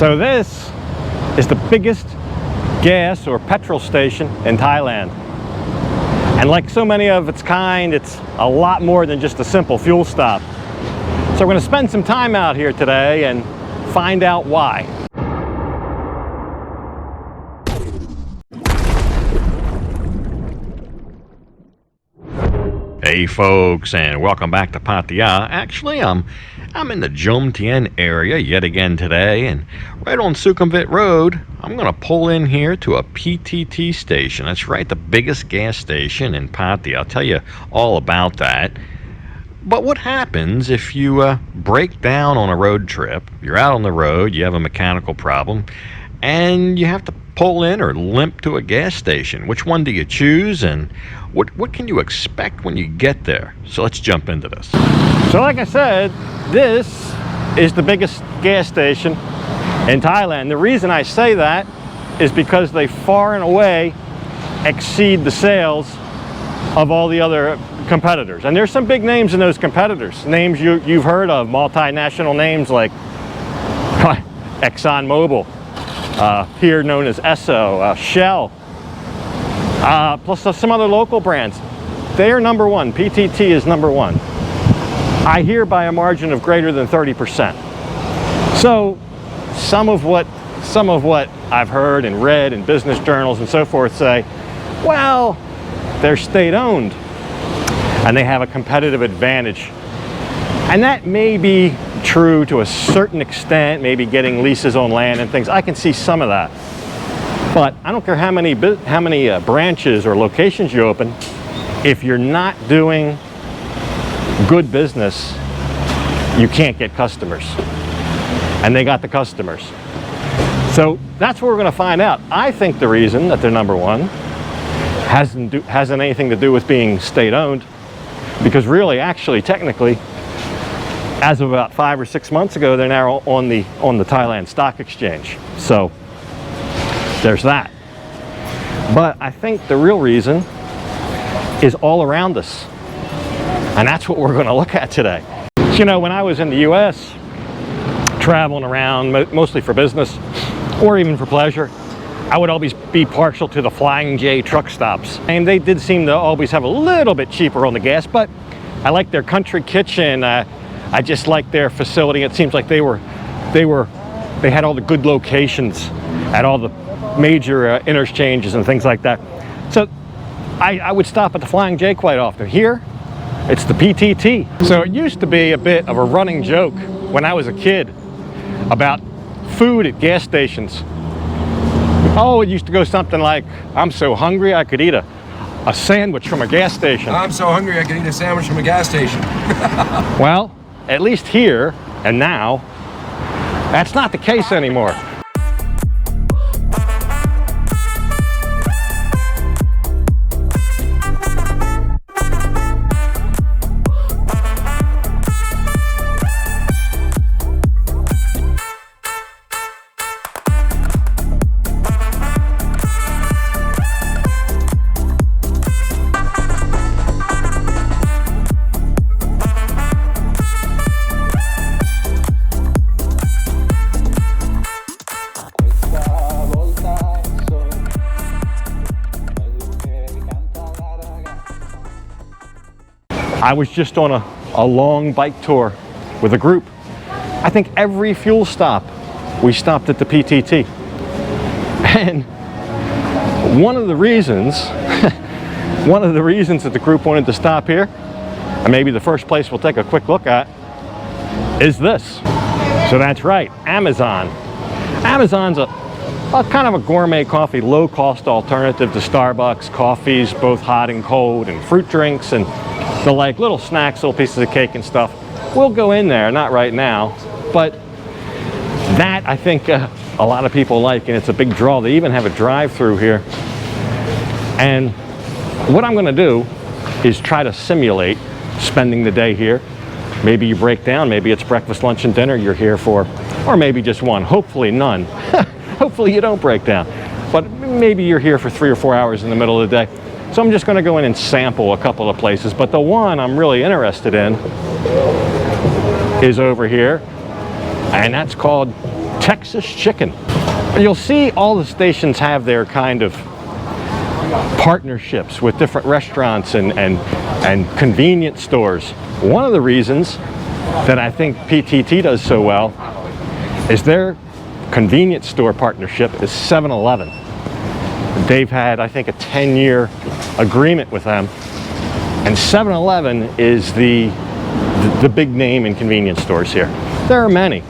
So this is the biggest gas or petrol station in Thailand. And like so many of its kind, it's a lot more than just a simple fuel stop. So we're going to spend some time out here today and find out why. Hey folks, and welcome back to Pattaya. Actually, I'm in the Jomtien area yet again today, and right on Sukhumvit Road, I'm going to pull in here to a PTT station. That's right, the biggest gas station in Pattaya. I'll tell you all about that. But what happens if you break down on a road trip? You're out on the road, you have a mechanical problem, and you have to pull in or limp to a gas station. Which one do you choose, and what can you expect when you get there? So let's jump into this. So like I said, this is the biggest gas station in Thailand. The reason I say that is because they far and away exceed the sales of all the other competitors. And there's some big names in those competitors. Names you've heard of, multinational names like ExxonMobil, here known as Esso, Shell, plus some other local brands. They are number one. PTT is number one. I hear by a margin of greater than 30%. So some of what I've heard and read in business journals and so forth say, well, they're state-owned and they have a competitive advantage. And that may be true to a certain extent, maybe getting leases on land and things. I can see some of that. But I don't care how many branches or locations you open, if you're not doing good business, you can't get customers. And they got the customers. So that's what we're going to find out. I think the reason that they're number one hasn't anything to do with being state-owned, because really, actually, technically, as of about 5 or 6 months ago, they're now on the Thailand Stock Exchange. So there's that. But I think the real reason is all around us. And that's what we're going to look at today. So, you know, when I was in the US, traveling around, mostly for business or even for pleasure, I would always be partial to the Flying J truck stops. And they did seem to always have a little bit cheaper on the gas, but I like their country kitchen. I just like their facility. It seems like they had all the good locations at all the major interchanges and things like that. So I would stop at the Flying J quite often. Here, it's the PTT. So it used to be a bit of a running joke when I was a kid about food at gas stations. Oh, it used to go something like, I'm so hungry I could eat a sandwich from a gas station. I'm so hungry I could eat a sandwich from a gas station. Well, at least here and now, that's not the case anymore. I was just on a long bike tour with a group. I think every fuel stop, we stopped at the PTT. And one of the reasons that the group wanted to stop here, and maybe the first place we'll take a quick look at, is this. So that's right, Amazon. Amazon's a kind of a gourmet coffee, low-cost alternative to Starbucks, coffees, both hot and cold, and fruit drinks, and the like, little snacks, little pieces of cake and stuff. We'll go in there, not right now, but that I think a lot of people like, and it's a big draw. They even have a drive-through here. And what I'm gonna do is try to simulate spending the day here. Maybe you break down, maybe it's breakfast, lunch, and dinner you're here for, or maybe just one, hopefully none. Hopefully you don't break down, but maybe you're here for 3 or 4 hours in the middle of the day. So I'm just going to go in and sample a couple of places, but the one I'm really interested in is over here, and that's called Texas chicken. You'll see all the stations have their kind of partnerships with different restaurants and convenience stores. One of the reasons that I think PTT does so well is their convenience store partnership is 7-Eleven. They've had, I think, a 10-year agreement with them, and 7-Eleven is the big name in convenience stores here. There are many,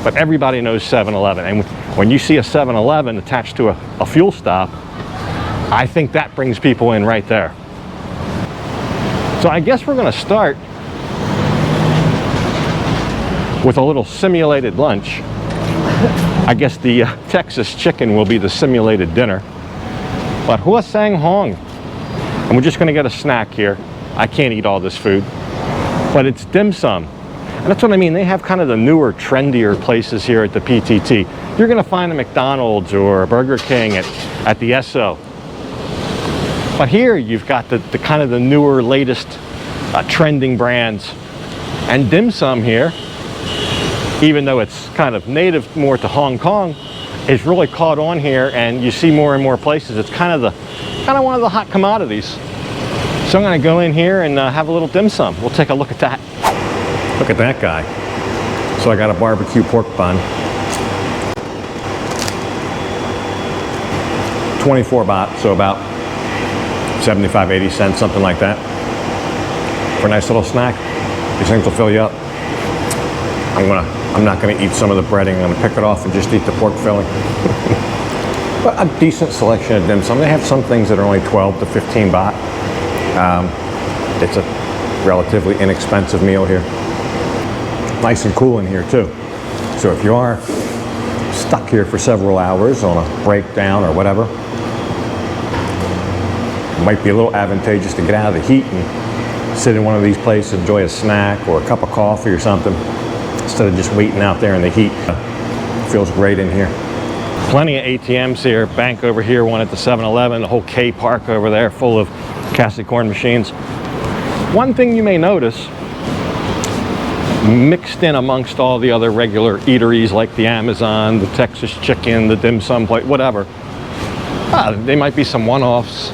but everybody knows 7-Eleven, and when you see a 7-Eleven attached to a fuel stop, I think that brings people in right there. So I guess we're going to start with a little simulated lunch. I guess the Texas chicken will be the simulated dinner. But Hua Sang Hong. And we're just going to get a snack here. I can't eat all this food. But it's dim sum. And that's what I mean. They have kind of the newer, trendier places here at the PTT. You're going to find a McDonald's or a Burger King at the Esso. But here you've got the kind of the newer, latest trending brands. And dim sum here, even though it's kind of native more to Hong Kong, is really caught on here, and you see more and more places. It's kind of one of the hot commodities. So I'm going to go in here and have a little dim sum. We'll take a look at that. Look at that guy. So I got a barbecue pork bun. 24 baht, so about 75, 80 cents, something like that. For a nice little snack. These things will fill you up. I'm not gonna eat some of the breading. I'm gonna pick it off and just eat the pork filling. But a decent selection of dim sum. They have some things that are only 12 to 15 baht. It's a relatively inexpensive meal here. Nice and cool in here too. So if you are stuck here for several hours on a breakdown or whatever, it might be a little advantageous to get out of the heat and sit in one of these places, enjoy a snack or a cup of coffee or something, instead of just waiting out there in the heat. Feels great in here. Plenty of ATMs here. Bank over here, one at the 7-Eleven, the whole K Park over there full of casted corn machines. One thing you may notice, mixed in amongst all the other regular eateries like the Amazon, the Texas chicken, the dim sum plate, whatever, they might be some one-offs.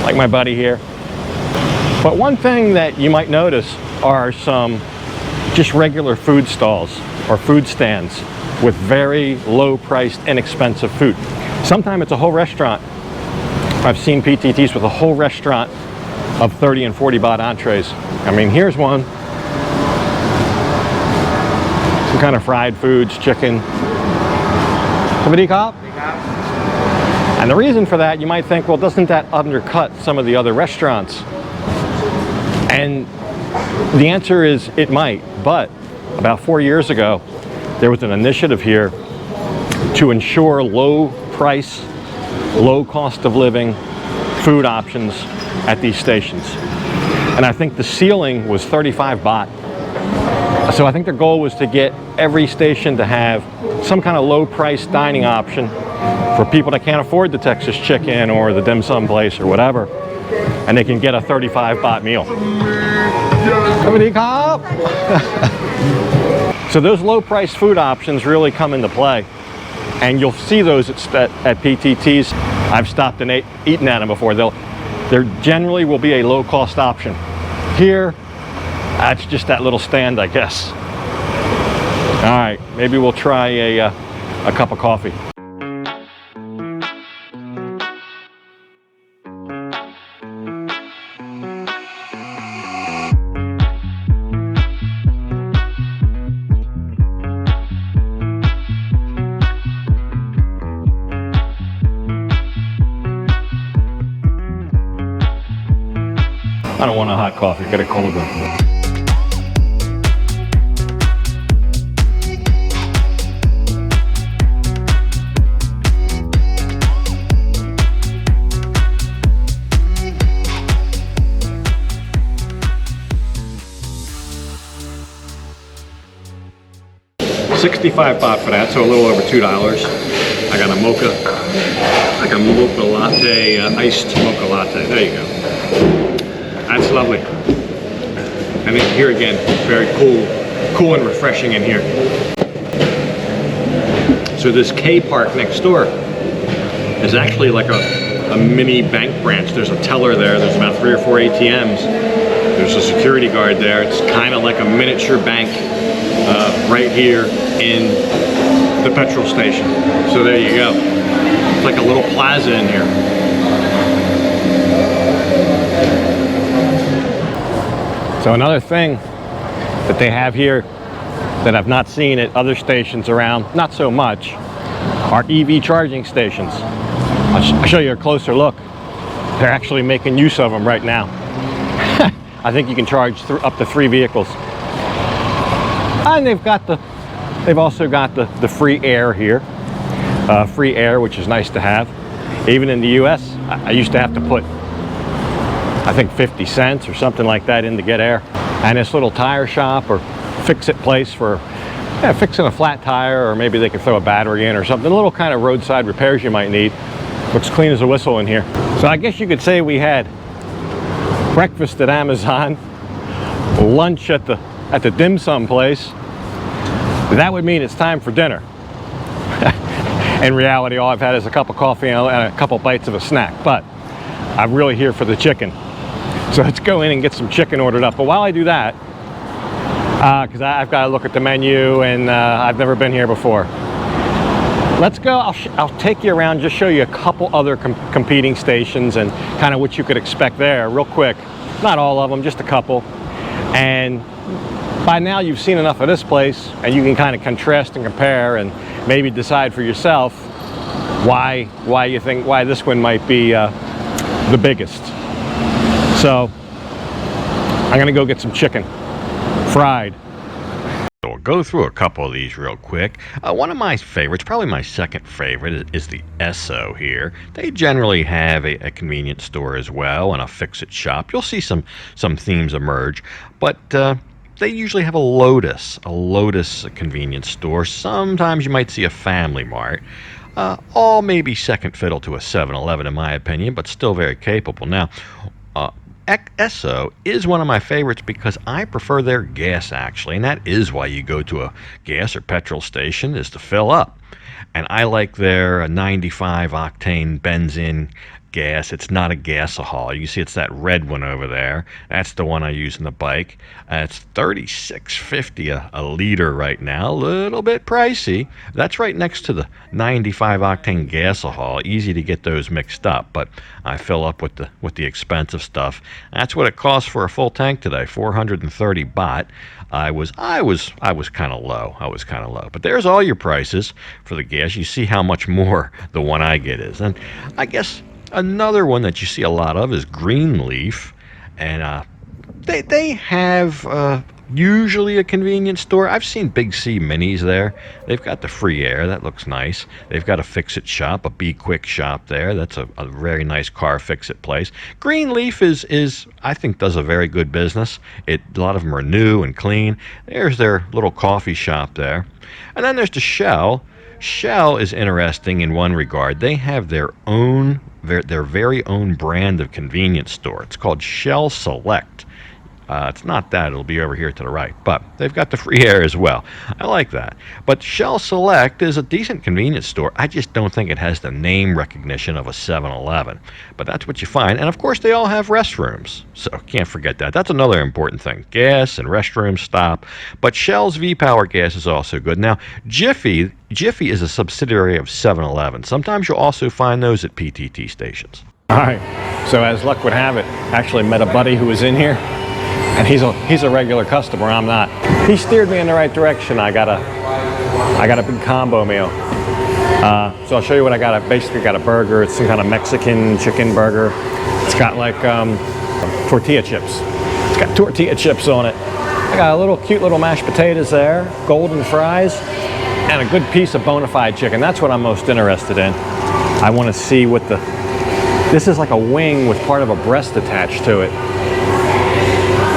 Like my buddy here. But one thing that you might notice are some just regular food stalls or food stands with very low-priced, inexpensive food. Sometimes it's a whole restaurant. I've seen PTTs with a whole restaurant of 30 and 40 baht entrees. I mean, here's one. Some kind of fried foods, chicken. Somebody cop? And the reason for that, you might think, well, doesn't that undercut some of the other restaurants? And the answer is it might, but about 4 years ago, there was an initiative here to ensure low price, low cost of living food options at these stations. And I think the ceiling was 35 baht. So I think their goal was to get every station to have some kind of low price dining option for people that can't afford the Texas chicken or the dim sum place or whatever, and they can get a 35 baht meal. So those low price food options really come into play, and you'll see those at PTTs. I've stopped and eaten at them before. There generally will be a low cost option. Here, it's just that little stand, I guess. All right, maybe we'll try a cup of coffee. I don't want a hot coffee, get a cold one. $65 baht for that, so a little over $2. I got a mocha, like a mocha latte, iced mocha latte. There you go. That's lovely. And then here again, very cool, cool and refreshing in here. So this K Park next door is actually like a mini bank branch. There's a teller there. There's about 3 or 4 ATMs. There's a security guard there. It's kind of like a miniature bank right here in the petrol station. So there you go. It's like a little plaza in here. So another thing that they have here that I've not seen at other stations around, not so much, are EV charging stations. I'll show you a closer look. They're actually making use of them right now. I think you can charge up to 3 vehicles. And they've also got the free air here. Free air, which is nice to have. Even in the US, I used to have to put, I think 50 cents or something like that in to get air. And this little tire shop or fix-it place for fixing a flat tire, or maybe they can throw a battery in or something. A little kind of roadside repairs you might need. Looks clean as a whistle in here. So I guess you could say we had breakfast at Amazon, lunch at the dim sum place. That would mean it's time for dinner. In reality, all I've had is a cup of coffee and a couple bites of a snack, but I'm really here for the chicken. So let's go in and get some chicken ordered up. But while I do that, because I've got to look at the menu, and I've never been here before. Let's go. I'll take you around, just show you a couple other competing stations and kind of what you could expect there real quick. Not all of them, just a couple. And by now you've seen enough of this place, and you can kind of contrast and compare and maybe decide for yourself why this one might be the biggest. So I'm gonna go get some chicken fried. So we'll go through a couple of these real quick. One of my favorites, probably my second favorite, is the Esso here. They generally have a convenience store as well and a fix-it shop. You'll see some themes emerge, but they usually have a Lotus convenience store. Sometimes you might see a Family Mart. All maybe second fiddle to a 7-Eleven in my opinion, but still very capable. Now, Esso is one of my favorites because I prefer their gas, actually, and that is why you go to a gas or petrol station, is to fill up. And I like their 95 octane benzene gas. It's not a gasohol. You see it's that red one over there. That's the one I use in the bike. It's $36.50 a liter right now. A little bit pricey. That's right next to the 95 octane gasohol. Easy to get those mixed up, but I fill up with the expensive stuff. That's what it costs for a full tank today, 430 baht. I was kind of low. But there's all your prices for the gas. You see how much more the one I get is. And I guess another one that you see a lot of is Greenleaf, and they have usually a convenience store. I've seen Big C Minis there. They've got the free air. That looks nice. They've got a fix-it shop, a Be Quick shop there. That's a very nice car fix-it place. Greenleaf is I think does a very good business. A lot of them are new and clean. There's their little coffee shop there. And then there's the Shell. Shell is interesting in one regard. They have their very own brand of convenience store. It's called Shell Select. It's not that. It'll be over here to the right. But they've got the free air as well. I like that. But Shell Select is a decent convenience store. I just don't think it has the name recognition of a 7-Eleven. But that's what you find. And, of course, they all have restrooms. So can't forget that. That's another important thing. Gas and restrooms stop. But Shell's V-Power gas is also good. Now, Jiffy is a subsidiary of 7-Eleven. Sometimes you'll also find those at PTT stations. All right. So as luck would have it, actually met a buddy who was in here. And he's a regular customer. I'm not. He steered me in the right direction. I got a big combo meal. So I'll show you what I got. I basically got a burger. It's some kind of Mexican chicken burger. It's got like tortilla chips. It's got tortilla chips on it. I got a cute little mashed potatoes there, golden fries, and a good piece of bona fide chicken. That's what I'm most interested in. I want to see what this is, like a wing with part of a breast attached to it.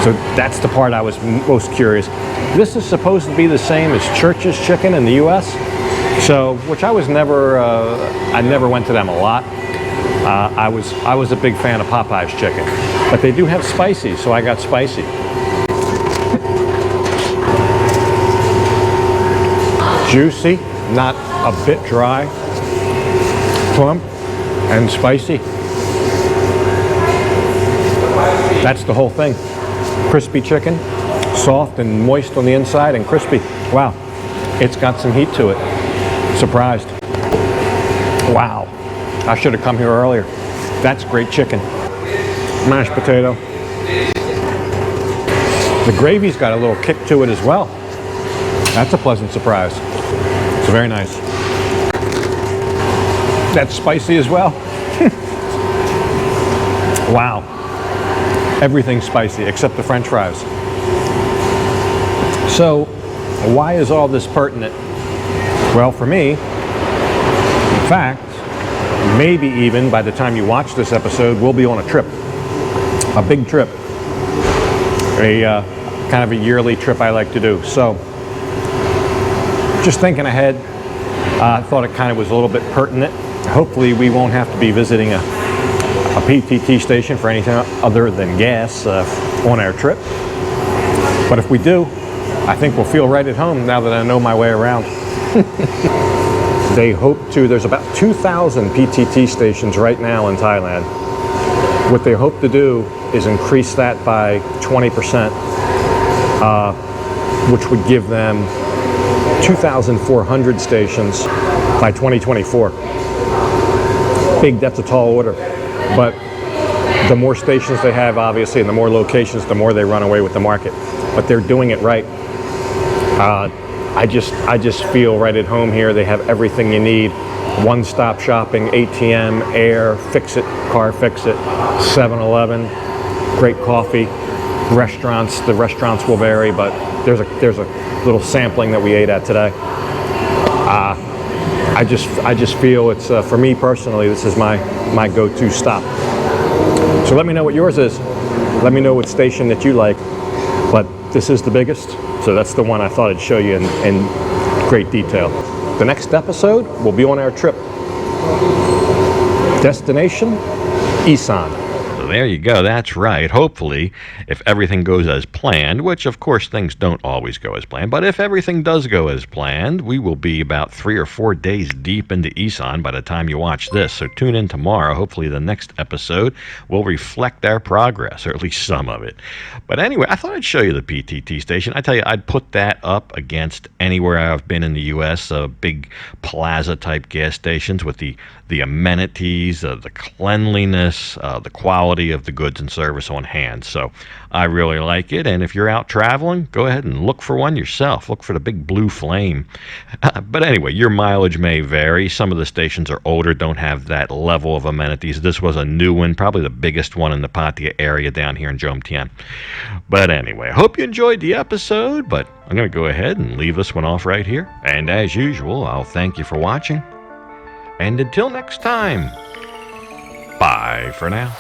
So that's the part I was most curious. This is supposed to be the same as Church's Chicken in the U.S. So, which I was never, I never went to them a lot. I was a big fan of Popeye's chicken, but they do have spicy, so I got spicy. Juicy, not a bit dry, plump, and spicy. That's the whole thing. Crispy chicken, soft and moist on the inside and crispy. Wow, it's got some heat to it. Surprised. Wow, I should have come here earlier. That's great chicken. Mashed potato. The gravy's got a little kick to it as well. That's a pleasant surprise. It's very nice. That's spicy as well. Wow. Everything's spicy except the French fries. So, why is all this pertinent? Well, for me, in fact, maybe even by the time you watch this episode, we'll be on a trip. A big trip. A kind of a yearly trip I like to do. So, just thinking ahead, I thought it kind of was a little bit pertinent. Hopefully we won't have to be visiting a PTT station for anything other than gas on our trip. But if we do, I think we'll feel right at home now that I know my way around. They hope to, there's about 2,000 PTT stations right now in Thailand. What they hope to do is increase that by 20%, which would give them 2,400 stations by 2024. Big, that's a tall order. But the more stations they have, obviously, and the more locations, the more they run away with the market. But they're doing it right. I just feel right at home here. They have everything you need. One-stop shopping, ATM, air, fix-it, car fix-it, 7-Eleven, great coffee, restaurants. The restaurants will vary, but there's a little sampling that we ate at today. I just feel it's, for me personally, this is my go-to stop. So let me know what yours is. Let me know what station that you like. But this is the biggest, so that's the one I thought I'd show you in great detail. The next episode will be on our trip. Destination, Isan. There you go. That's right. Hopefully, if everything goes as planned, which of course things don't always go as planned, but if everything does go as planned, we will be about 3 or 4 days deep into Isan by the time you watch this. So tune in tomorrow. Hopefully the next episode will reflect our progress, or at least some of it. But anyway, I thought I'd show you the PTT station. I tell you, I'd put that up against anywhere I've been in the U.S., big plaza-type gas stations with the amenities, the cleanliness, the quality of the goods and service on hand. So I really like it, and if you're out traveling, go ahead and look for one yourself. Look for the big blue flame. But anyway, your mileage may vary. Some of the stations are older, don't have that level of amenities. This was a new one, probably the biggest one in the Pattaya area down here in Jomtien. But anyway, hope you enjoyed the episode, but I'm going to go ahead and leave this one off right here. And as usual, I'll thank you for watching. And until next time, bye for now.